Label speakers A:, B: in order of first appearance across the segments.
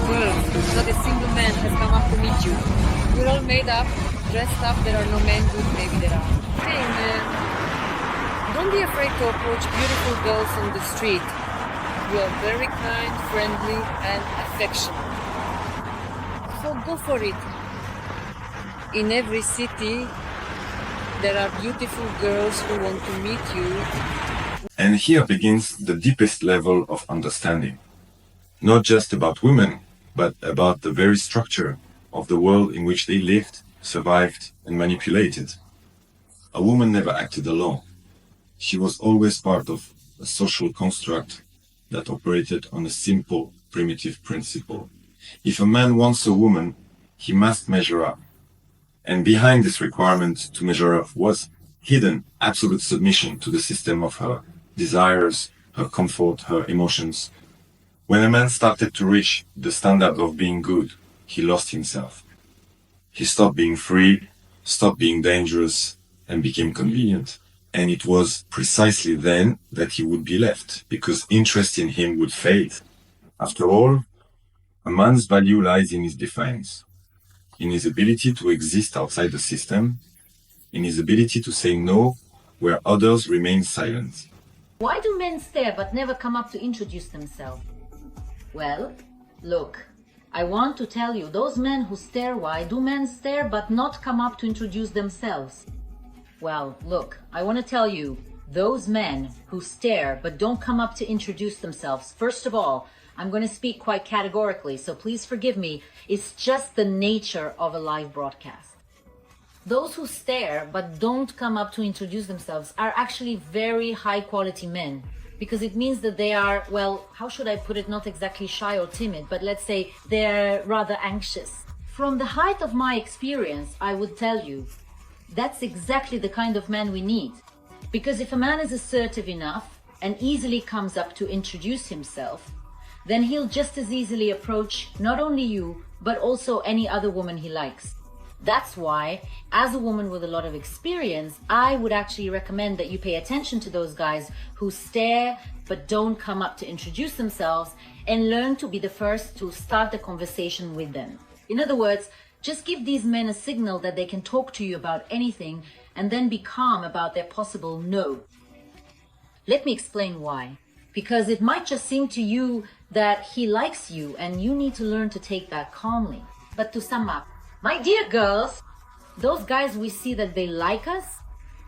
A: Girls, not a single man has come up to meet you. We're all made up, dressed up. There are no men, good, maybe there are. Hey, man, don't be afraid to approach beautiful girls on the street. You are very kind, friendly, and affectionate. So go for it. In every city, there are beautiful girls who want to meet you.
B: And here begins the deepest level of understanding. Not just about women, but about the very structure of the world in which they lived, survived, and manipulated. A woman never acted alone. She was always part of a social construct that operated on a simple, primitive principle. If a man wants a woman, he must measure up. And behind this requirement to measure up was hidden absolute submission to the system of her desires, her comfort, her emotions. When a man started to reach the standard of being good, he lost himself. He stopped being free, stopped being dangerous, and became convenient. And it was precisely then that he would be left, because interest in him would fade. After all, a man's value lies in his defiance, in his ability to exist outside the system, in his ability to say no where others remain silent.
C: Why do men stare but never come up to introduce themselves? Well, look, I want to tell you, those men who stare, why do men stare but not come up to introduce themselves? Well, look, I want to tell you, those men who stare but don't come up to introduce themselves, first of all, I'm going to speak quite categorically, so please forgive me, it's just the nature of a live broadcast. Those who stare but don't come up to introduce themselves are actually very high quality men, because it means that they are, well, how should I put it, not exactly shy or timid, but let's say they're rather anxious. From the height of my experience, I would tell you, that's exactly the kind of man we need. Because if a man is assertive enough and easily comes up to introduce himself, then he'll just as easily approach not only you, but also any other woman he likes. That's why, as a woman with a lot of experience, I would actually recommend that you pay attention to those guys who stare but don't come up to introduce themselves, and learn to be the first to start the conversation with them. In other words, just give these men a signal that they can talk to you about anything, and then be calm about their possible no. Let me explain why. Because it might just seem to you that he likes you, and you need to learn to take that calmly. But to sum up, my dear girls, those guys we see that they like us,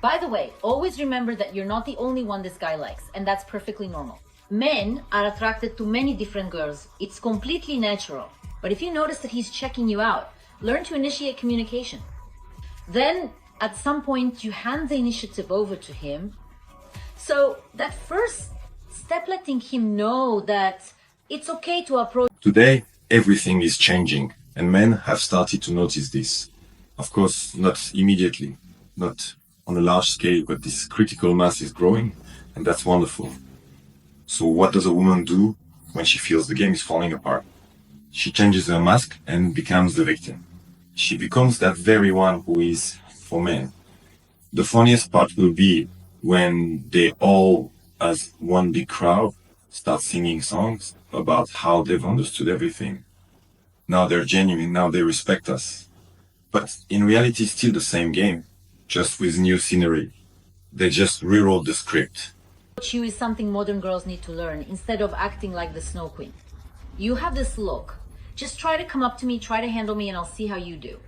C: by the way, always remember that you're not the only one this guy likes, and that's perfectly normal. Men are attracted to many different girls. It's completely natural. But if you notice that he's checking you out, learn to initiate communication. Then, at some point, you hand the initiative over to him. So that first step, letting him know that it's okay to approach.
B: Today, everything is changing, and men have started to notice this. Of course, not immediately, not on a large scale, but this critical mass is growing, and that's wonderful. So what does a woman do when she feels the game is falling apart? She changes her mask and becomes the victim. She becomes that very one who is for men. The funniest part will be when they all, as one big crowd, start singing songs about how they've understood everything. Now they're genuine, now they respect us. But in reality, it's still the same game, just with new scenery. They just rewrote the script.
C: You is something modern girls need to learn, instead of acting like the Snow Queen. You have this look. Just try to come up to me, try to handle me, and I'll see how you do.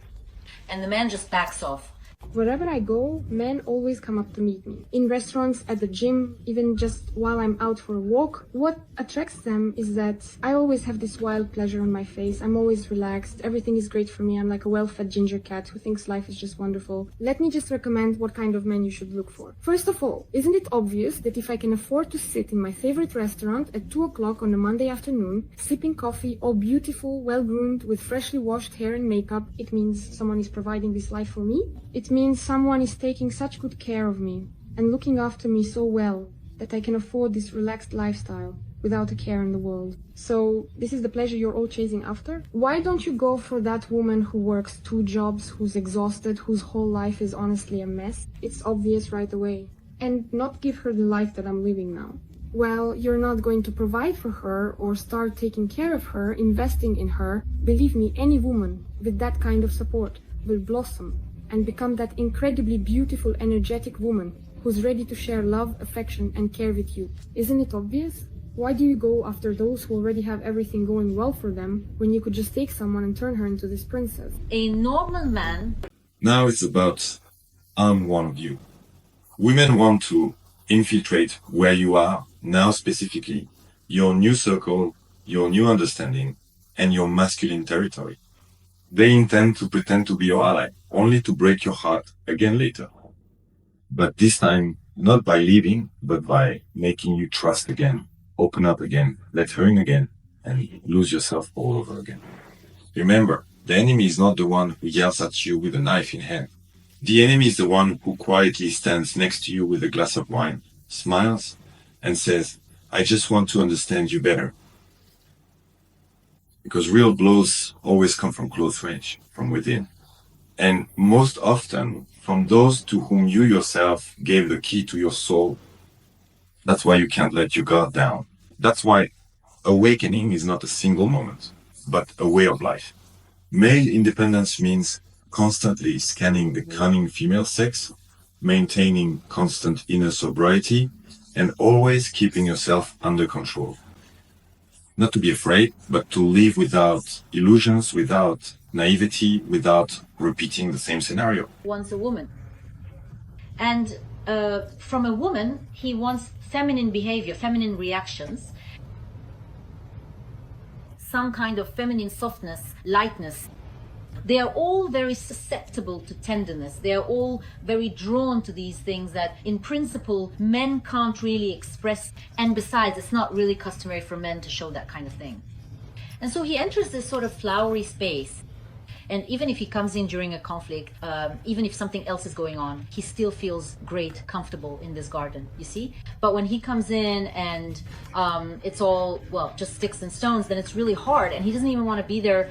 C: And the man just backs off.
D: Wherever I go, men always come up to meet me. In restaurants, at the gym, even just while I'm out for a walk. What attracts them is that I always have this wild pleasure on my face. I'm always relaxed. Everything is great for me. I'm like a well-fed ginger cat who thinks life is just wonderful. Let me just recommend what kind of men you should look for. First of all, isn't it obvious that if I can afford to sit in my favorite restaurant at 2 o'clock on a Monday afternoon, sipping coffee, all beautiful, well-groomed, with freshly washed hair and makeup, it means someone is providing this life for me? It means someone is taking such good care of me and looking after me so well that I can afford this relaxed lifestyle without a care in the world. So this is the pleasure you're all chasing after? Why don't you go for that woman who works 2 jobs, who's exhausted, whose whole life is honestly a mess? It's obvious right away. And not give her the life that I'm living now. well, you're not going to provide for her or start taking care of her, investing in her, believe me, any woman with that kind of support will blossom and become that incredibly beautiful, energetic woman who's ready to share love, affection, and care with you. Isn't it obvious? Why do you go after those who already have everything going well for them when you could just take someone and turn her into this princess?
C: A normal man.
B: Now it's about I'm one of you. Women want to infiltrate where you are, now specifically, your new circle, your new understanding, and your masculine territory. They intend to pretend to be your ally, only to break your heart again later. But this time, not by leaving, but by making you trust again, open up again, let her in again, and lose yourself all over again. Remember, the enemy is not the one who yells at you with a knife in hand. The enemy is the one who quietly stands next to you with a glass of wine, smiles, and says, I just want to understand you better. Because real blows always come from close range, from within. And most often from those to whom you yourself gave the key to your soul. That's why you can't let your guard down. That's why awakening is not a single moment, but a way of life. Male independence means constantly scanning the cunning female sex, maintaining constant inner sobriety, and always keeping yourself under control. Not to be afraid, but to live without illusions, without naivety, without repeating the same scenario.
C: Wants a woman. And from a woman, he wants feminine behavior, feminine reactions, some kind of feminine softness, lightness. They are all very susceptible to tenderness. They are all very drawn to these things that, in principle, men can't really express. And besides, it's not really customary for men to show that kind of thing. And so he enters this sort of flowery space. And even if he comes in during a conflict, even if something else is going on, he still feels great, comfortable in this garden, you see? But when he comes in and it's all, well, just sticks and stones, then it's really hard. And he doesn't even want to be there.